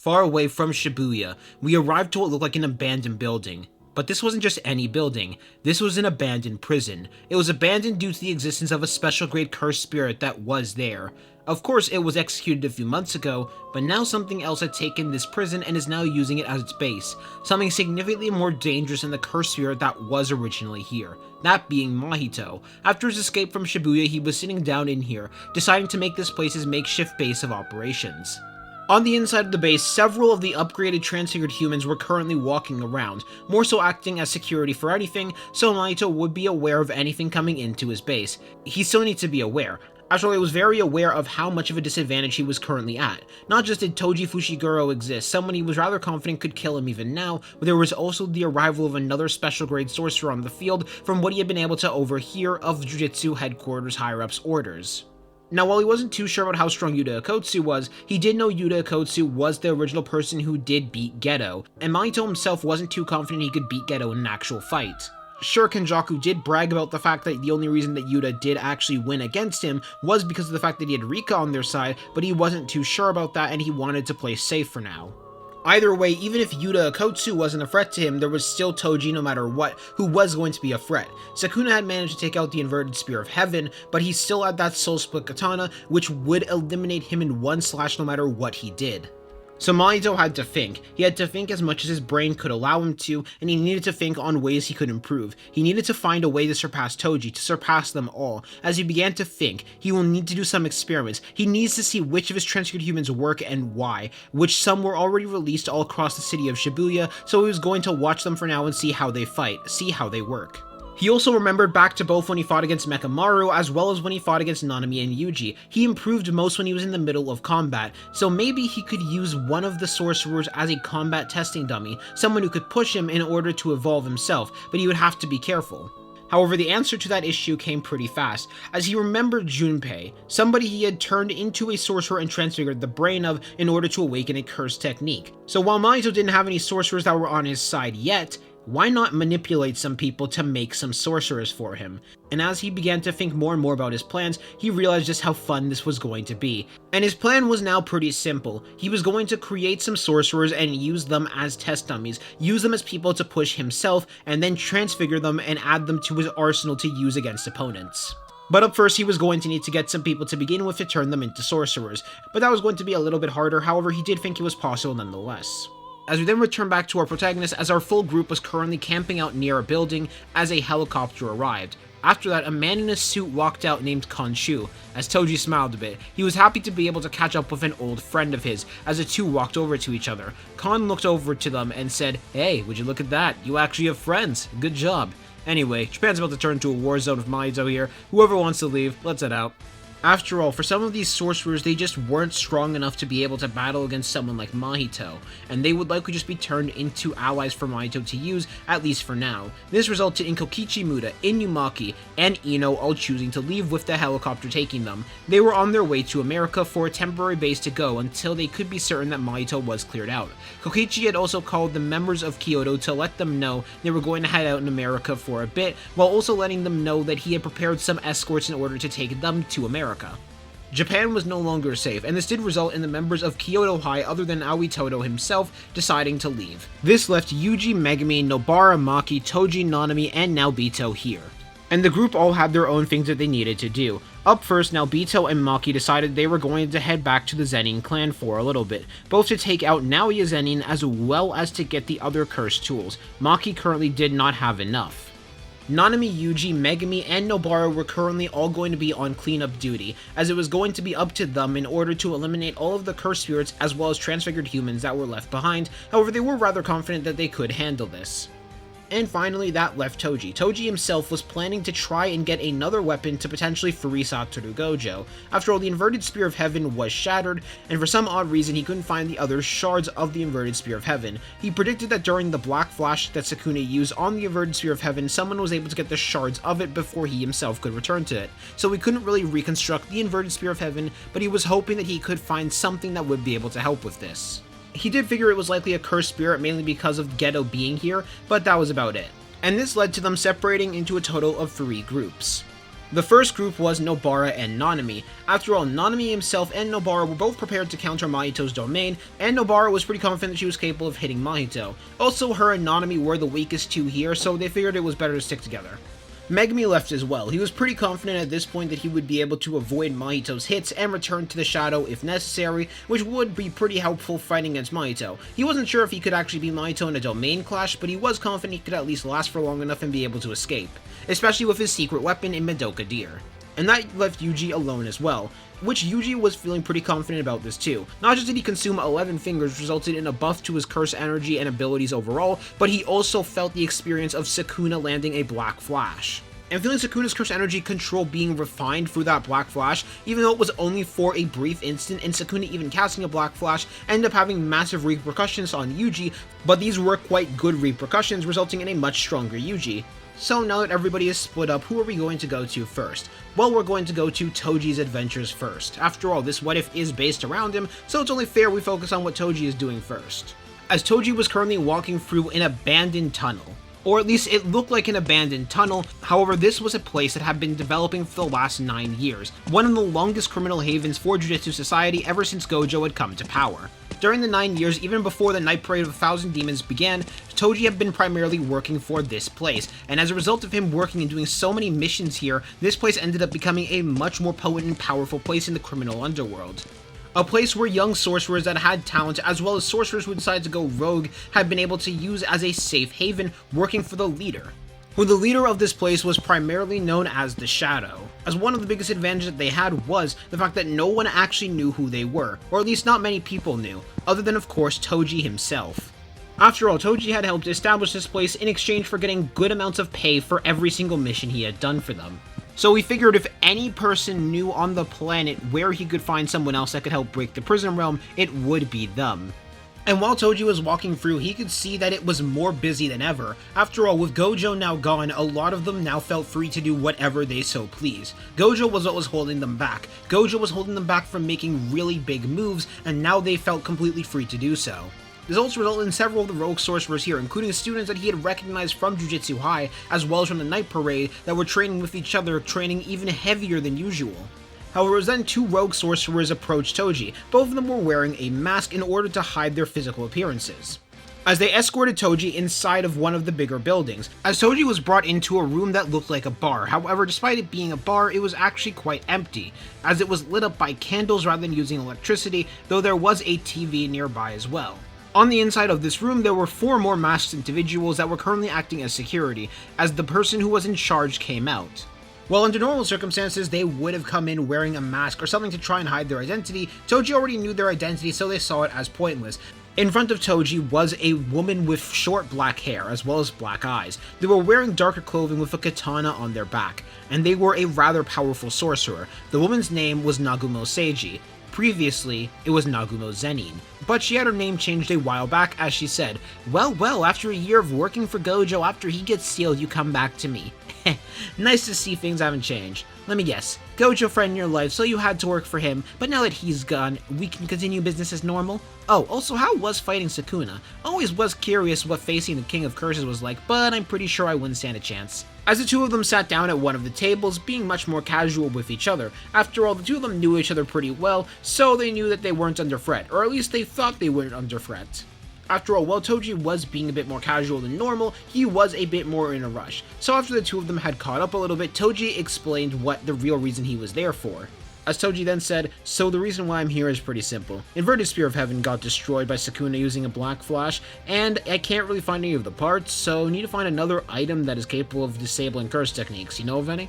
Far away from Shibuya, we arrived to what looked like an abandoned building. But this wasn't just any building, this was an abandoned prison. It was abandoned due to the existence of a special grade cursed spirit that was there. Of course, it was executed a few months ago, but now something else had taken this prison and is now using it as its base. Something significantly more dangerous than the cursed spirit that was originally here. That being Mahito. After his escape from Shibuya, he was sitting down in here, deciding to make this place his makeshift base of operations. On the inside of the base, several of the upgraded transfigured humans were currently walking around, more so acting as security for anything, so Mahito would be aware of anything coming into his base. He still needs to be aware. After all, he was very aware of how much of a disadvantage he was currently at. Not just did Toji Fushiguro exist, someone he was rather confident could kill him even now, but there was also the arrival of another special grade sorcerer on the field from what he had been able to overhear of the Jujutsu headquarters higher-ups' orders. Now, while he wasn't too sure about how strong Yuta Okotsu was, he did know Yuta Okotsu was the original person who did beat Geto, and Mahito himself wasn't too confident he could beat Geto in an actual fight. Sure, Kenjaku did brag about the fact that the only reason that Yuta did actually win against him was because of the fact that he had Rika on their side, but he wasn't too sure about that and he wanted to play safe for now. Either way, even if Yuta Okotsu wasn't a threat to him, there was still Toji no matter what, who was going to be a threat. Sukuna had managed to take out the inverted Spear of Heaven, but he still had that Soul Split Katana, which would eliminate him in one slash no matter what he did. So Mahito had to think. He had to think as much as his brain could allow him to, and he needed to think on ways he could improve. He needed to find a way to surpass Toji, to surpass them all. As he began to think, he will need to do some experiments. He needs to see which of his transfigured humans work and why, which some were already released all across the city of Shibuya, so he was going to watch them for now and see how they fight, see how they work. He also remembered back to both when he fought against Mekamaru as well as when he fought against Nanami and Yuji. He improved most when he was in the middle of combat, so maybe he could use one of the sorcerers as a combat testing dummy, someone who could push him in order to evolve himself, but he would have to be careful. However, the answer to that issue came pretty fast, as he remembered Junpei, somebody he had turned into a sorcerer and transfigured the brain of in order to awaken a cursed technique. So while Mahito didn't have any sorcerers that were on his side yet, why not manipulate some people to make some sorcerers for him? And as he began to think more and more about his plans, he realized just how fun this was going to be. And his plan was now pretty simple. He was going to create some sorcerers and use them as test dummies, use them as people to push himself, and then transfigure them and add them to his arsenal to use against opponents. But up first, he was going to need to get some people to begin with to turn them into sorcerers, but that was going to be a little bit harder. However, he did think it was possible nonetheless. As we then return back to our protagonist, as our full group was currently camping out near a building as a helicopter arrived. After that, a man in a suit walked out named Khonshu. As Toji smiled a bit, he was happy to be able to catch up with an old friend of his, as the two walked over to each other. Khan looked over to them and said, "Hey, would you look at that? You actually have friends. Good job." Anyway, Japan's about to turn into a war zone with Mahito here. Whoever wants to leave, let's head out. After all, for some of these sorcerers, they just weren't strong enough to be able to battle against someone like Mahito, and they would likely just be turned into allies for Mahito to use, at least for now. This resulted in Kokichi Muda, Inumaki, and Ino all choosing to leave with the helicopter taking them. They were on their way to America for a temporary base to go until they could be certain that Mahito was cleared out. Kokichi had also called the members of Kyoto to let them know they were going to head out in America for a bit, while also letting them know that he had prepared some escorts in order to take them to America. Japan was no longer safe, and this did result in the members of Kyoto High other than Aoi Todo himself deciding to leave. This left Yuji, Megumi, Nobara, Maki, Toji, Nanami, and Naobito here. And the group all had their own things that they needed to do. Up first, Naobito and Maki decided they were going to head back to the Zenin clan for a little bit, both to take out Naoya Zenin as well as to get the other cursed tools. Maki currently did not have enough. Nanami, Yuji, Megumi, and Nobara were currently all going to be on cleanup duty, as it was going to be up to them in order to eliminate all of the cursed spirits as well as transfigured humans that were left behind. However, they were rather confident that they could handle this. And finally, that left Toji. Toji himself was planning to try and get another weapon to potentially free Satoru Gojo. After all, the inverted Spear of Heaven was shattered, and for some odd reason he couldn't find the other shards of the inverted Spear of Heaven. He predicted that during the Black Flash that Sukuna used on the inverted Spear of Heaven, someone was able to get the shards of it before he himself could return to it. So he couldn't really reconstruct the inverted Spear of Heaven, but he was hoping that he could find something that would be able to help with this. He did figure it was likely a cursed spirit mainly because of Geto being here, but that was about it. And this led to them separating into a total of 3 groups. The first group was Nobara and Nanami. After all, Nanami himself and Nobara were both prepared to counter Mahito's domain, and Nobara was pretty confident that she was capable of hitting Mahito. Also, her and Nanami were the weakest two here, so they figured it was better to stick together. Megumi left as well. He was pretty confident at this point that he would be able to avoid Mahito's hits and return to the shadow if necessary, which would be pretty helpful fighting against Mahito. He wasn't sure if he could actually beat Mahito in a domain clash, but he was confident he could at least last for long enough and be able to escape, especially with his secret weapon in Madoka Deer. And that left Yuji alone as well, which Yuji was feeling pretty confident about this too. Not just did he consume 11 fingers, which resulted in a buff to his curse energy and abilities overall, but he also felt the experience of Sukuna landing a Black Flash. And feeling Sukuna's curse energy control being refined through that Black Flash, even though it was only for a brief instant, and Sukuna even casting a Black Flash ended up having massive repercussions on Yuji, but these were quite good repercussions, resulting in a much stronger Yuji. So now that everybody is split up, who are we going to go to first? Well, we're going to go to Toji's adventures first. After all, this what if is based around him, so it's only fair we focus on what Toji is doing first. As Toji was currently walking through an abandoned tunnel. Or at least it looked like an abandoned tunnel. However, this was a place that had been developing for the last 9 years, one of the longest criminal havens for Jujutsu Society ever since Gojo had come to power. During the 9 years, even before the Night Parade of 1,000 Demons began, Toji had been primarily working for this place, and as a result of him working and doing so many missions here, this place ended up becoming a much more potent and powerful place in the criminal underworld. A place where young sorcerers that had talent, as well as sorcerers who decided to go rogue, had been able to use as a safe haven, working for the leader. Who the leader of this place was primarily known as the Shadow, as one of the biggest advantages that they had was the fact that no one actually knew who they were, or at least not many people knew, other than of course Toji himself. After all, Toji had helped establish this place in exchange for getting good amounts of pay for every single mission he had done for them. So we figured if any person knew on the planet where he could find someone else that could help break the prison realm, it would be them. And while Toji was walking through, he could see that it was more busy than ever. After all, with Gojo now gone, a lot of them now felt free to do whatever they so please. Gojo was what was holding them back. Gojo was holding them back from making really big moves, and now they felt completely free to do so. This also resulted in several of the rogue sorcerers here, including students that he had recognized from Jujutsu High, as well as from the Night Parade, that were training with each other, training even heavier than usual. However, it was then two rogue sorcerers approached Toji. Both of them were wearing a mask in order to hide their physical appearances, as they escorted Toji inside of one of the bigger buildings, as Toji was brought into a room that looked like a bar. However, despite it being a bar, it was actually quite empty, as it was lit up by candles rather than using electricity, though there was a TV nearby as well. On the inside of this room, there were 4 more masked individuals that were currently acting as security, as the person who was in charge came out. While under normal circumstances, they would have come in wearing a mask or something to try and hide their identity, Toji already knew their identity, so they saw it as pointless. In front of Toji was a woman with short black hair, as well as black eyes. They were wearing darker clothing with a katana on their back, and they were a rather powerful sorcerer. The woman's name was Nagumo Seiji. Previously, it was Nagumo Zenin, but she had her name changed a while back as she said, well, after a year of working for Gojo, after he gets sealed, you come back to me. Nice to see things haven't changed. Let me guess, Gojo friend in your life, so you had to work for him, but now that he's gone, we can continue business as normal? Oh, also, how was fighting Sukuna? Always was curious what facing the King of Curses was like, but I'm pretty sure I wouldn't stand a chance. As the two of them sat down at one of the tables, being much more casual with each other. After all, the two of them knew each other pretty well, so they knew that they weren't under threat, or at least they thought they weren't under threat. After all, while Toji was being a bit more casual than normal, he was a bit more in a rush. So after the two of them had caught up a little bit, Toji explained what the real reason he was there for. As Toji then said, so the reason why I'm here is pretty simple. Inverted Spear of Heaven got destroyed by Sukuna using a Black Flash, and I can't really find any of the parts, so I need to find another item that is capable of disabling curse techniques. You know of any?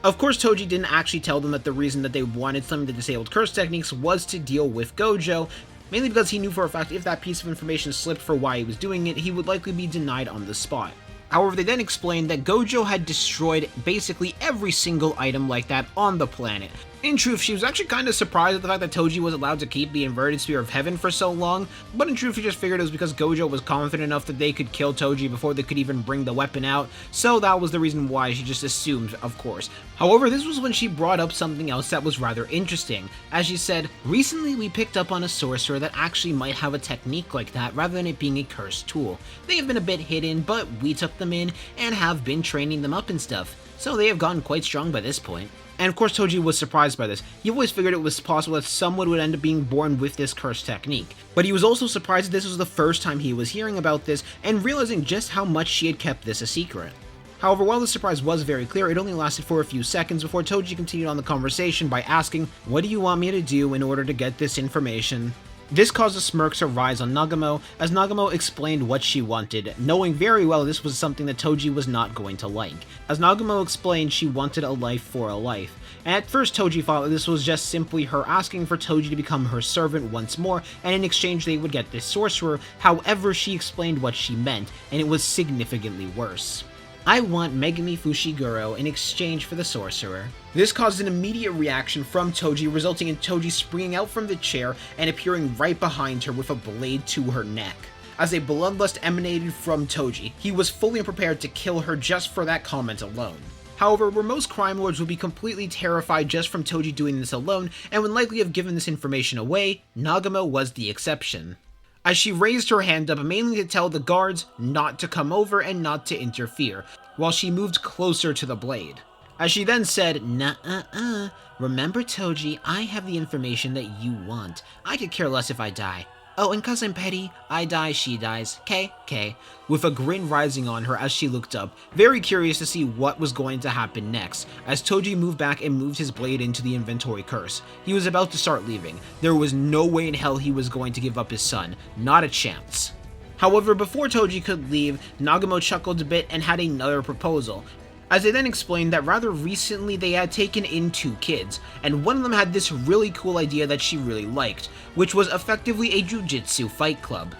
Of course, Toji didn't actually tell them that the reason that they wanted something that disabled curse techniques was to deal with Gojo, mainly because he knew for a fact if that piece of information slipped for why he was doing it, he would likely be denied on the spot. However, they then explained that Gojo had destroyed basically every single item like that on the planet. In truth, she was actually kind of surprised at the fact that Toji was allowed to keep the Inverted Spear of Heaven for so long, but in truth, she just figured it was because Gojo was confident enough that they could kill Toji before they could even bring the weapon out, so that was the reason why she just assumed, of course. However, this was when she brought up something else that was rather interesting, as she said, recently we picked up on a sorcerer that actually might have a technique like that rather than it being a cursed tool. They have been a bit hidden, but we took them in and have been training them up and stuff. so they have gotten quite strong by this point. And of course Toji was surprised by this. He always figured it was possible that someone would end up being born with this curse technique. But he was also surprised that this was the first time he was hearing about this and realizing just how much she had kept this a secret. However, while the surprise was very clear, it only lasted for a few seconds before Toji continued on the conversation by asking, "What do you want me to do in order to get this information?" This caused a smirk to rise on Nagamo, as Nagamo explained what she wanted, knowing very well this was something that Toji was not going to like. As Nagamo explained, she wanted a life for a life. And at first Toji thought that this was just simply her asking for Toji to become her servant once more, and in exchange they would get this sorcerer. However, she explained what she meant, and it was significantly worse. "I want Megumi Fushiguro in exchange for the sorcerer." This caused an immediate reaction from Toji, resulting in Toji springing out from the chair and appearing right behind her with a blade to her neck. As a bloodlust emanated from Toji, he was fully prepared to kill her just for that comment alone. However, where most crime lords would be completely terrified just from Toji doing this alone, and would likely have given this information away, Nagamo was the exception, as she raised her hand up mainly to tell the guards not to come over and not to interfere, while she moved closer to the blade. As she then said, "Nuh-uh-uh, remember Toji, I have the information that you want. I could care less if I die. Oh, and 'cause I'm petty, I die, she dies. K," with a grin rising on her as she looked up, very curious to see what was going to happen next, as Toji moved back and moved his blade into the inventory curse. He was about to start leaving. There was no way in hell he was going to give up his son. Not a chance. However, before Toji could leave, Nagamo chuckled a bit and had another proposal, as they then explained that rather recently they had taken in 2 kids, and one of them had this really cool idea that she really liked, which was effectively a jujitsu fight club.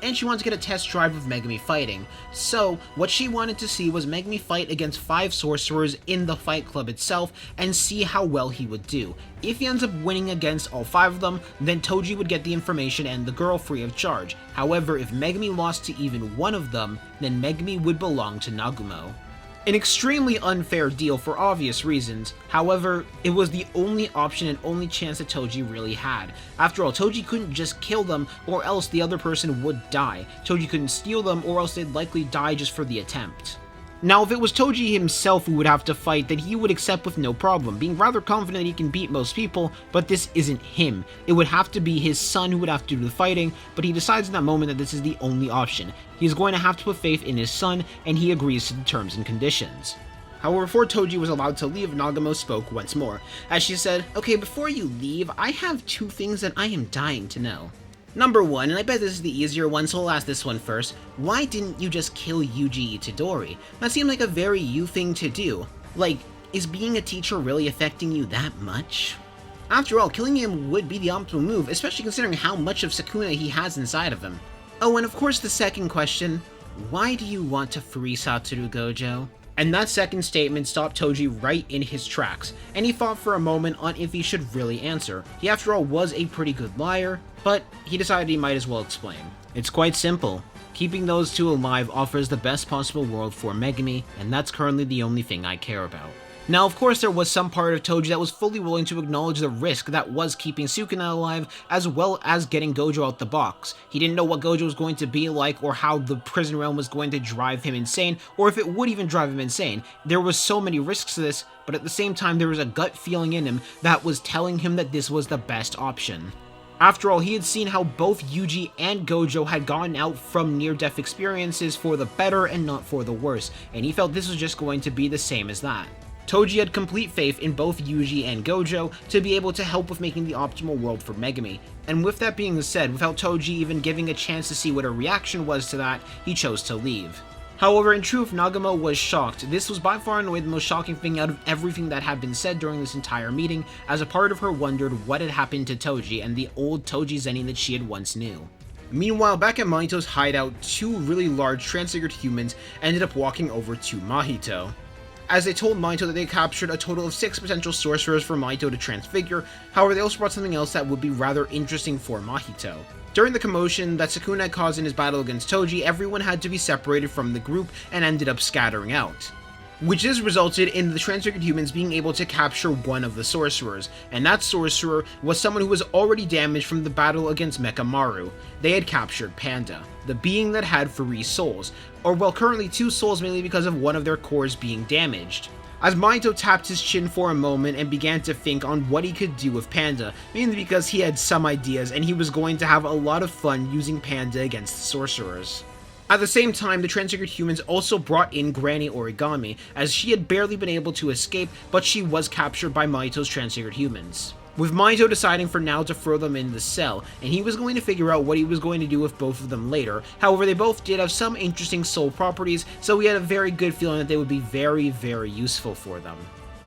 And she wanted to get a test drive of Megumi fighting, so what she wanted to see was Megumi fight against 5 sorcerers in the fight club itself and see how well he would do. If he ends up winning against all 5 of them, then Toji would get the information and the girl free of charge. However, if Megumi lost to even one of them, then Megumi would belong to Nagamo. An extremely unfair deal for obvious reasons. However, it was the only option and only chance that Toji really had. After all, Toji couldn't just kill them or else the other person would die. Toji couldn't steal them or else they'd likely die just for the attempt. Now, if it was Toji himself who would have to fight, then he would accept with no problem, being rather confident he can beat most people, but this isn't him. It would have to be his son who would have to do the fighting, but he decides in that moment that this is the only option. He's going to have to put faith in his son, and he agrees to the terms and conditions. However, before Toji was allowed to leave, Nagamo spoke once more, as she said, "Okay, before you leave, I have 2 things that I am dying to know. Number 1, and I bet this is the easier one, so I'll ask this one first. Why didn't you just kill Yuji Itadori? That seemed like a very you thing to do. Like, is being a teacher really affecting you that much? After all, killing him would be the optimal move, especially considering how much of Sukuna he has inside of him. Oh, and of course the second question, why do you want to free Satoru Gojo?" And that second statement stopped Toji right in his tracks, and he thought for a moment on if he should really answer. He after all was a pretty good liar, but he decided he might as well explain. It's quite simple. Keeping those 2 alive offers the best possible world for Megumi, and that's currently the only thing I care about. Now, of course, there was some part of Toji that was fully willing to acknowledge the risk that was keeping Sukuna alive, as well as getting Gojo out the box. He didn't know what Gojo was going to be like, or how the prison realm was going to drive him insane, or if it would even drive him insane. There was so many risks to this, but at the same time, there was a gut feeling in him that was telling him that this was the best option. After all, he had seen how both Yuji and Gojo had gotten out from near-death experiences for the better and not for the worse, and he felt this was just going to be the same as that. Toji had complete faith in both Yuji and Gojo to be able to help with making the optimal world for Megumi, and with that being said, without Toji even giving a chance to see what her reaction was to that, he chose to leave. However, in truth, Nagamo was shocked. This was by far and away the most shocking thing out of everything that had been said during this entire meeting, as a part of her wondered what had happened to Toji and the old Toji Zenin that she had once knew. Meanwhile, back at Mahito's hideout, 2 really large transfigured humans ended up walking over to Mahito, as they told Mahito that they captured a total of 6 potential sorcerers for Mahito to transfigure. However, they also brought something else that would be rather interesting for Mahito. During the commotion that Sukuna had caused in his battle against Toji, everyone had to be separated from the group and ended up scattering out, which has resulted in the transfigured humans being able to capture one of the sorcerers, and that sorcerer was someone who was already damaged from the battle against Mechamaru. They had captured Panda, the being that had 3 souls, or well, currently 2 souls mainly because of one of their cores being damaged. as Mahito tapped his chin for a moment and began to think on what he could do with Panda, mainly because he had some ideas and he was going to have a lot of fun using Panda against the sorcerers. At the same time, the transfigured humans also brought in Granny Origami, as she had barely been able to escape, but she was captured by Mahito's transfigured humans. With Mahito deciding for now to throw them in the cell, and he was going to figure out what he was going to do with both of them later. However, they both did have some interesting soul properties, so we had a very good feeling that they would be very, very useful for them.